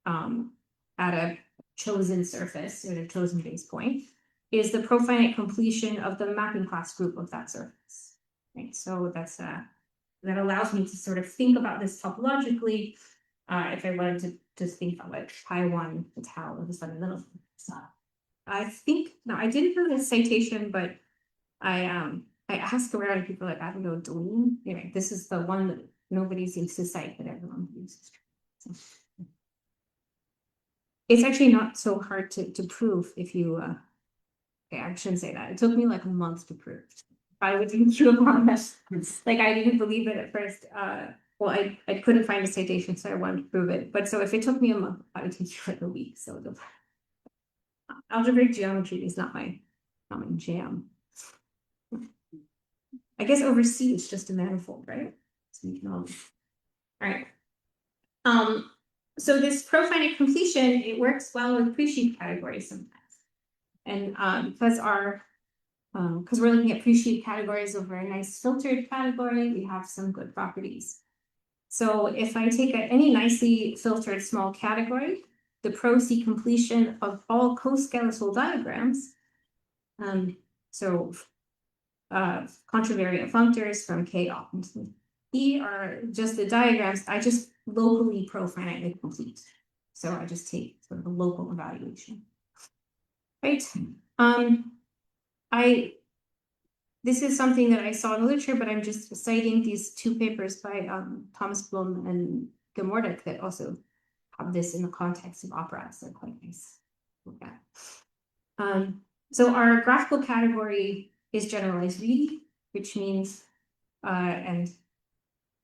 at a chosen surface or a chosen base point is the profinite completion of the mapping class group of that surface. Right, so that's that allows me to sort of think about this topologically. If I wanted to just think about like pi1 Ital of the fundamental. I think no, I didn't know this citation, but I asked around people like I don't know Deline. Anyway, this is the one that nobody seems to cite, but everyone uses. So, it's actually not so hard to prove if you. Okay, I shouldn't say that. It took me like a month to prove. I would do through a this. Like I didn't believe it at first. Well, I couldn't find a citation, so I wanted to prove it. But so if it took me a month, I would take you like a week. So the algebraic geometry is not my jam. I guess over C is just a manifold, right? So we can all right. So this profinite completion, it works well with pre-sheaf categories sometimes. And because we're looking at pre-sheaf categories over a nice filtered category, we have some good properties. So if I take any nicely filtered small category, the pro-C completion of all co-skeletal diagrams, contravariant functors from K off to E are just the diagrams I just locally profinitely complete. So I just take sort of a local evaluation. Right. This is something that I saw in literature, but I'm just citing these two papers by Thomas Blum and Grothendieck that also have this in the context of Operads. They're quite nice. Okay. So our graphical category is generalized reading, which means, and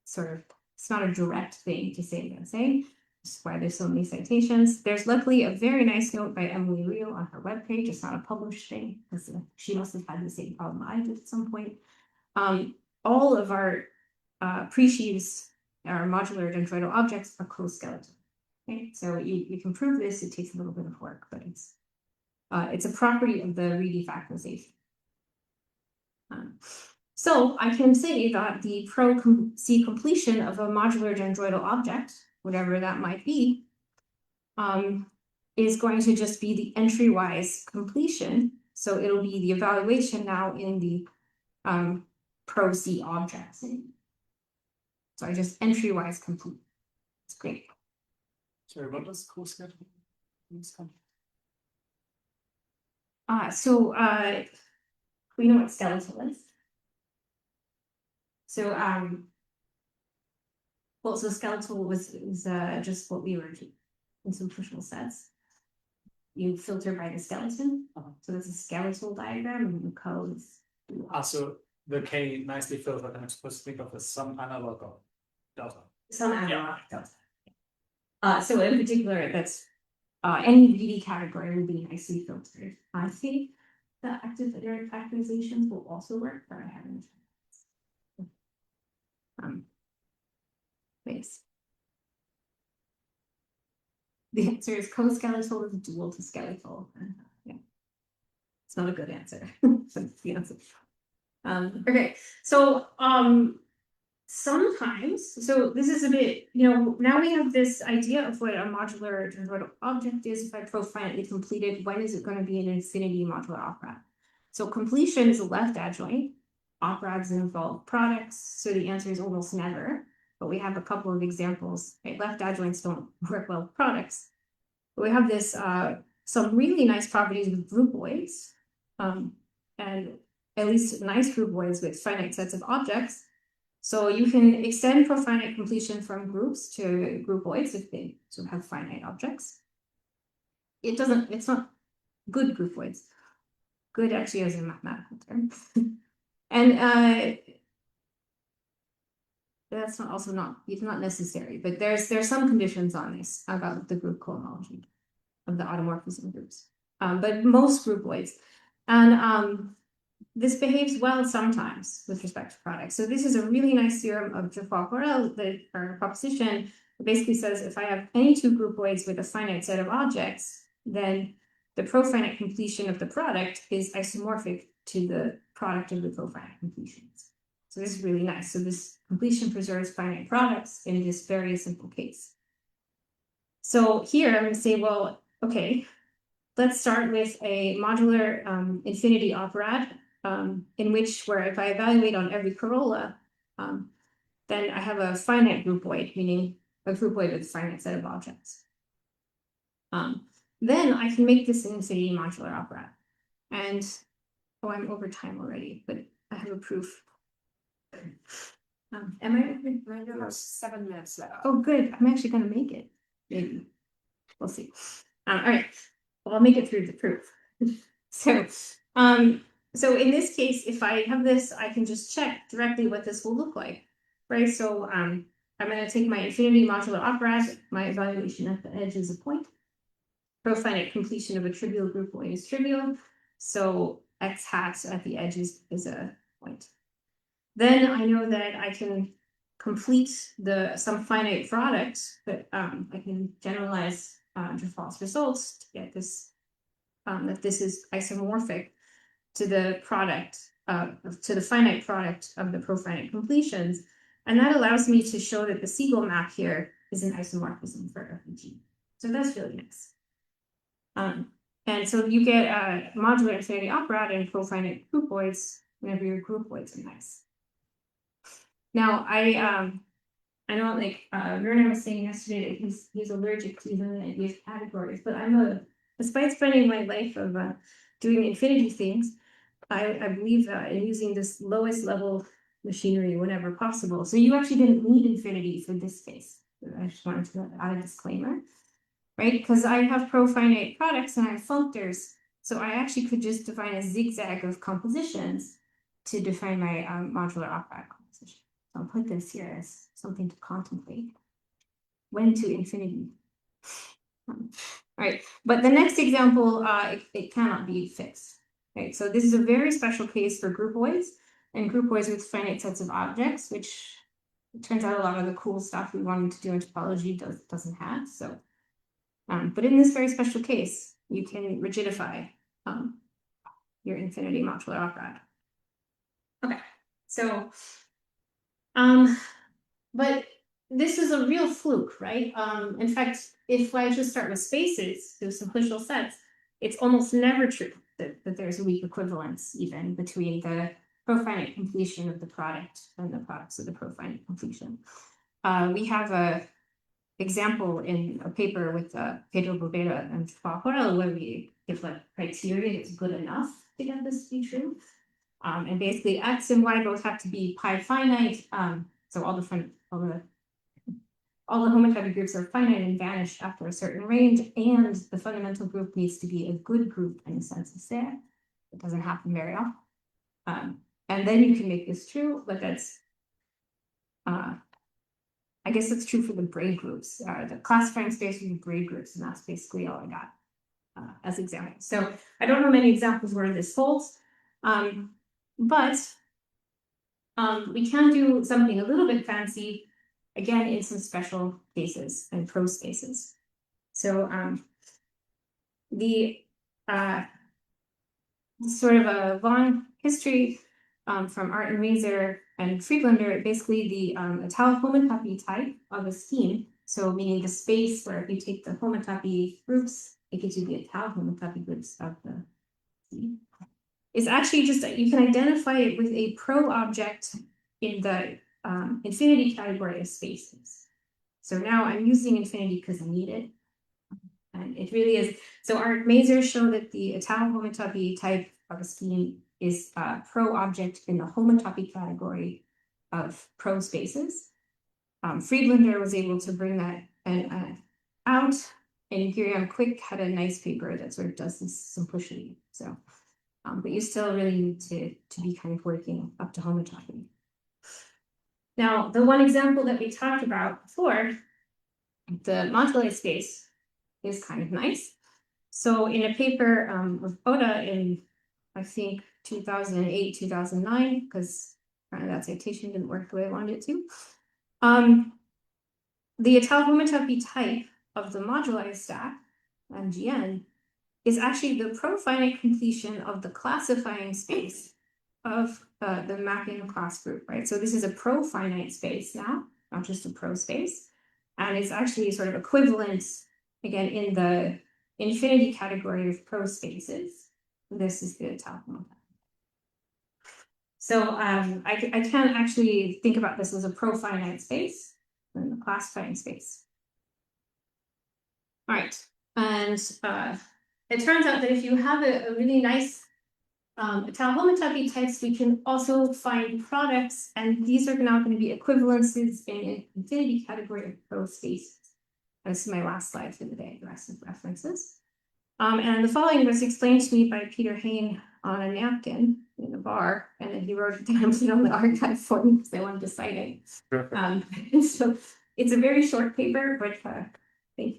sort of, it's not a direct thing to say what I'm saying. That's why there's so many citations. There's luckily a very nice note by Emily Rio on her webpage. It's not a published thing because she must have had the same problem I did at some point. All of our pre-sheaves, our modular dendroidal objects are co-skeletal. Okay, so you can prove this. It takes a little bit of work, but it's a property of the Reedy factorization. So I can say that the pro-C completion of a modular dendroidal object, whatever that might be, is going to just be the entry-wise completion. So it'll be the evaluation now in the pro-C objects. So I just entry-wise complete. It's great. Sorry, what does co-skeletal mean? We know what skeletal is. So well, so skeletal is just what we were in some functional sets. you filter by the skeleton. Uh-huh. So that's a skeletal diagram, and the code is So the K nicely filtered, and I'm supposed to think of as some analog of delta. some analog delta. So in particular, that's any VD category will be nicely filtered. I think the active iterative factorizations will also work, but I haven't. Thanks. The answer is co-skeletal is dual to skeletal. Yeah. It's not a good answer. That's the answer. Okay, so sometimes, so this is a bit, now we have this idea of what a modular toroidal object is. If I profinitely completed, when is it going to be an infinity modular operad? So completion is a left adjoint. Operads involve products, so the answer is almost never. But we have a couple of examples. Right? Left adjoints don't work well with products. But we have this some really nice properties with groupoids, and at least nice groupoids with finite sets of objects. So you can extend profinite completion from groups to groupoids if they sort of have finite objects. It's not good groupoids. Good actually is a mathematical term. And that's it's not necessary, but there's some conditions on this about the group cohomology of the automorphism groups. But most groupoids. And this behaves well sometimes with respect to products. So this is a really nice theorem of Geoffroy-Borel, or proposition that basically says if I have any two groupoids with a finite set of objects, then the profinite completion of the product is isomorphic to the product of the profinite completions. So this is really nice. So this completion preserves finite products in this very simple case. So here I'm going to say, well, okay, let's start with a modular infinity operad, in which, where if I evaluate on every corolla, then I have a finite groupoid, meaning a groupoid with a finite set of objects. Then I can make this an infinity modular operad. And, oh, I'm over time already, but I have a proof. Am I over? You have 7 minutes left. Oh, good. I'm actually going to make it. Maybe. We'll see. All right. Well, I'll make it through the proof. So in this case, if I have this, I can just check directly what this will look like, right? So I'm going to take my infinity modular operad. My evaluation at the edge is a point. Profinite completion of a trivial groupoid is trivial. So x hat at the edge is a point. Then I know that I can complete some finite product, but I can generalize Geoffroy's results to get this, that this is isomorphic to the product, to the finite product of the profinite completions. And that allows me to show that the Siegel map here is an isomorphism for FG. So that's really nice. And so you get a modular infinity operad and profinite groupoids whenever your groupoids are nice. Now, I know, like Werner was saying yesterday that he's allergic to the idea of categories, but despite spending my life of doing infinity things, I believe in using this lowest level machinery whenever possible. So you actually didn't need infinity for this case. I just wanted to add a disclaimer, right? Because I have profinite products and I have functors, so I actually could just define a zigzag of compositions to define my modular operad composition. I'll put this here as something to contemplate. When to infinity. All right, but the next example, it cannot be fixed. Right, so this is a very special case for groupoids and groupoids with finite sets of objects, which it turns out a lot of the cool stuff we wanted to do in topology doesn't have. So, but in this very special case, you can rigidify your infinity modular operad. Okay, so. But this is a real fluke, right? In fact, if I just start with spaces, so simplicial sets, it's almost never true that there's a weak equivalence even between the profinite completion of the product and the products of the profinite completion. We have a example in a paper with Pedro Bobera and Geoffroy-Borel where we give like criteria that's good enough to get this to be true. And basically x and y both have to be pi finite. So all the all the homotopy groups are finite and vanish after a certain range, and the fundamental group needs to be a good group in the sense of set. It doesn't happen very often. And then you can make this true, but that's I guess that's true for the braid groups, the classifying space for the braid groups, and that's basically all I got as examples. So I don't know many examples where this holds, but we can do something a little bit fancy, again, in some special cases and prose spaces. So the sort of a long history from Art and Razor and Friedlander, basically the Ital homotopy type of a scheme. So meaning the space where if you take the homotopy groups, it gives you the Ital homotopy groups of the scheme. Is actually just that you can identify it with a pro object in the infinity category of spaces. So now I'm using infinity because I need it. And it really is. So Art Mazur showed that the Ital homotopy type of a scheme is a pro object in the homotopy category of pro spaces. Friedlander was able to bring that out, and Hiriam Quick had a nice paper that sort of does this simplicity. So, but you still really need to be kind of working up to homotopy. Now, the one example that we talked about before, the moduli space, is kind of nice. So in a paper with Oda in, I think, 2008, 2009, because that citation didn't work the way I wanted it to. The Ital homotopy type of the moduli stack, MGN, is actually the profinite completion of the classifying space of the mapping class group, right? So this is a profinite space now, not just a pro space. And it's actually sort of equivalent, again, in the infinity category of pro spaces. This is the Ital homotopy. So I can actually think about this as a profinite space and the classifying space. All right, and it turns out that if you have a really nice Ital homotopy types, we can also find products, and these are now going to be equivalences in an infinity category of pro spaces. This is my last slide for the day, the rest of references. And the following was explained to me by Peter Hain on a napkin in a bar, and then he wrote it down on the archive for me because I wanted to cite it. So it's a very short paper, but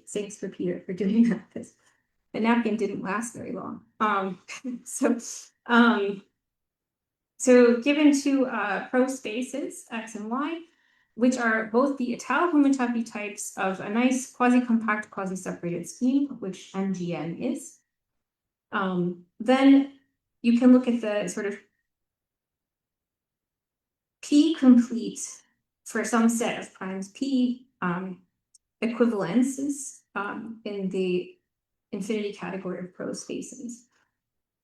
thanks for Peter for doing that, because the napkin didn't last very long. So given two pro spaces, X and Y, which are both the Ital homotopy types of a nice quasi-compact, quasi-separated scheme, which MGN is. Then you can look at the sort of P complete for some set of primes P equivalences in the infinity category of pro spaces.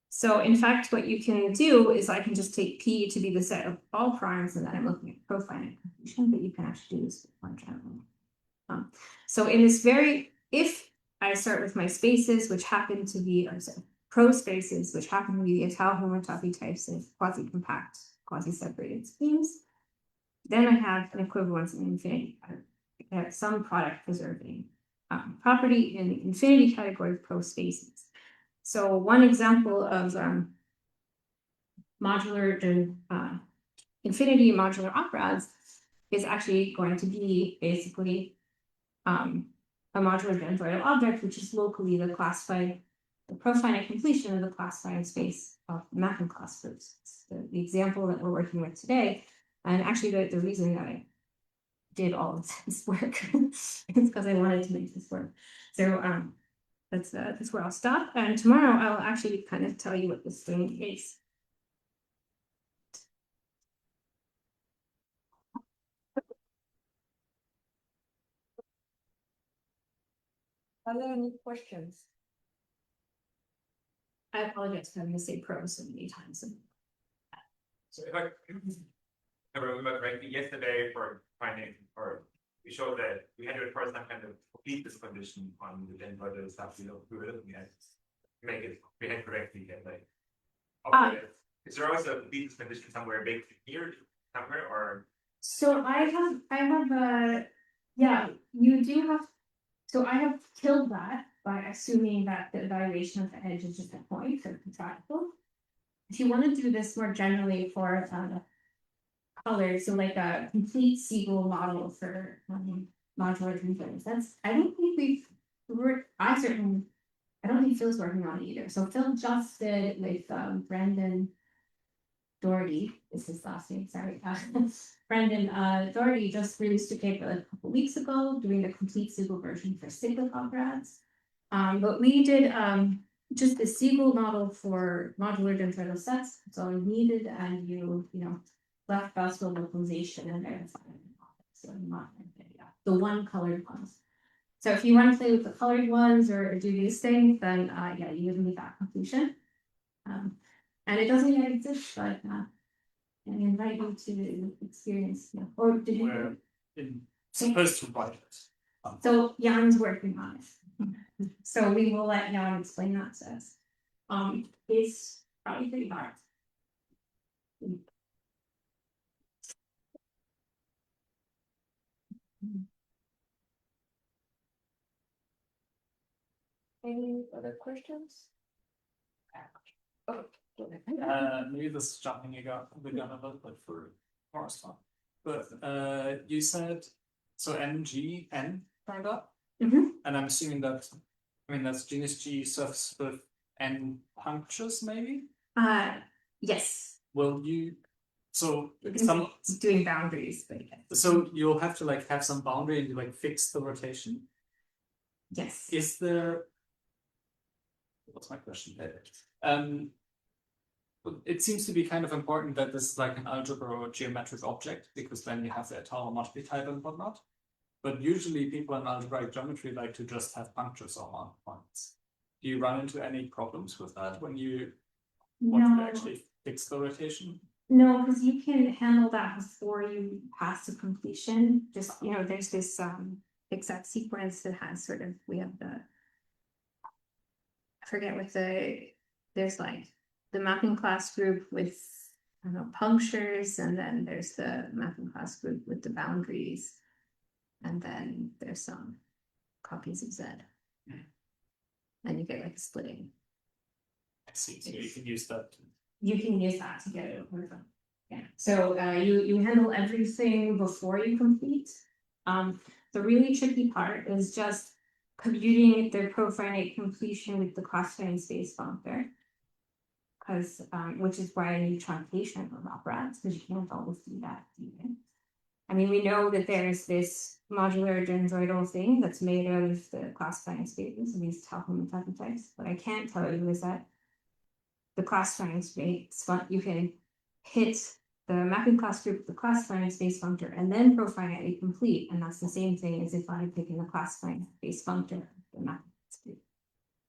So in fact, what you can do is I can just take P to be the set of all primes, and then I'm looking at profinite completion, but you can actually do this with one general. So in this if I start with my spaces, which happen to be, pro spaces, which happen to be the Ital homotopy types of quasi-compact, quasi-separated schemes, then I have an equivalence in infinity. I have some product preserving property in the infinity category of pro spaces. So one example of modular infinity modular operads is actually going to be basically a modular dendroidal object, which is locally the profinite completion of the classifying space of mapping class groups. It's the example that we're working with today, and actually the reason that I did all of this work is because I wanted to make this work. So that's where I'll stop, and tomorrow I'll actually kind of tell you what this thing is. Are there any questions? I apologize for having to say pro so many times. So if I remember correctly, yesterday for finding, or we showed that we had to require some kind of completeness condition on the dendroidal stuff we were looking at to make it behave correctly and like operate. Is there also a completeness condition somewhere baked here somewhere, or? So I have Yeah, you do have, so I have killed that by assuming that the evaluation of the edge is just a point or contractible. If you want to do this more generally for color, so like a complete Siegel model for modular controls, I don't think I don't think Phil's working on it either. So Phil just did it with Brendan Doherty is his last name, sorry. Brendan Doherty just released a paper a couple weeks ago doing the complete Siegel version for cyclic operads. But we did just the Siegel model for modular dendrital sets. That's all we needed, and you know, left Boswell localization in there. So not the one colored ones. So if you want to play with the colored ones or do these things, then yeah, you would need that completion. And it doesn't yet exist, but I invite you to experience. Yeah. Or did you? We're supposed to write it. So Jan's working on it. So we will let Jan explain that to us. It's probably pretty hard. Any other questions? Oh, Maybe this is jumping the gun a little bit for more stuff. But you said so N turned up, Mhm. and I'm assuming that that's genus G surface with N punctures, maybe. Yes. Will you? So It's doing boundaries, but yes. So you'll have to like have some boundary and you like fix the rotation. Yes. Is there? What's my question there? It seems to be kind of important that this is like an algebra or geometric object, because then you have the eternal homotopy type and whatnot. But usually people in algebraic geometry like to just have punctures or mark points. Do you run into any problems with that when you want to actually fix the rotation? No, because you can handle that before you pass to completion. Just, you know, there's this exact sequence that has sort of, we have the, I forget what there's like the mapping class group with, I don't know, punctures, and then there's the mapping class group with the boundaries, and then there's some copies of Z. And you get like a splitting. I see. So you can use that. You can use that to get it over them. Yeah. So you handle everything before you complete. The really tricky part is just computing the profinite completion with the classifying space functor. Because which is why I need truncation of Operads, because you can't always do that either. I mean, we know that there's this modular dendroidal thing that's made out of the classifying spaces and these top homotopy types. What I can't tell you is that the classifying space, you can hit the mapping class group with the classifying space functor and then profinitely complete. And that's the same thing as if I'm picking the classifying space functor, the mapping class group.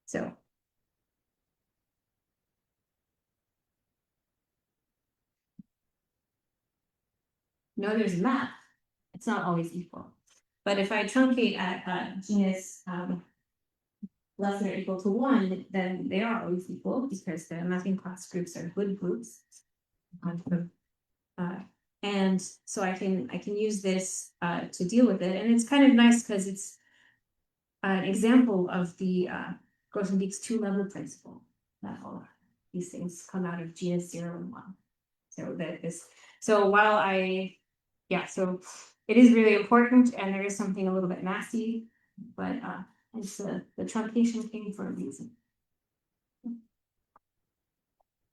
So. No, there's a map. It's not always equal. But if I truncate at genus less than or equal to 1, then they are always equal because the mapping class groups are good groups. And so I can use this to deal with it, and it's kind of nice because it's an example of the Grothendieck's two-level principle that all these things come out of genus 0 and 1. So that is so while so it is really important, and there is something a little bit nasty, but it's the truncation came for a reason.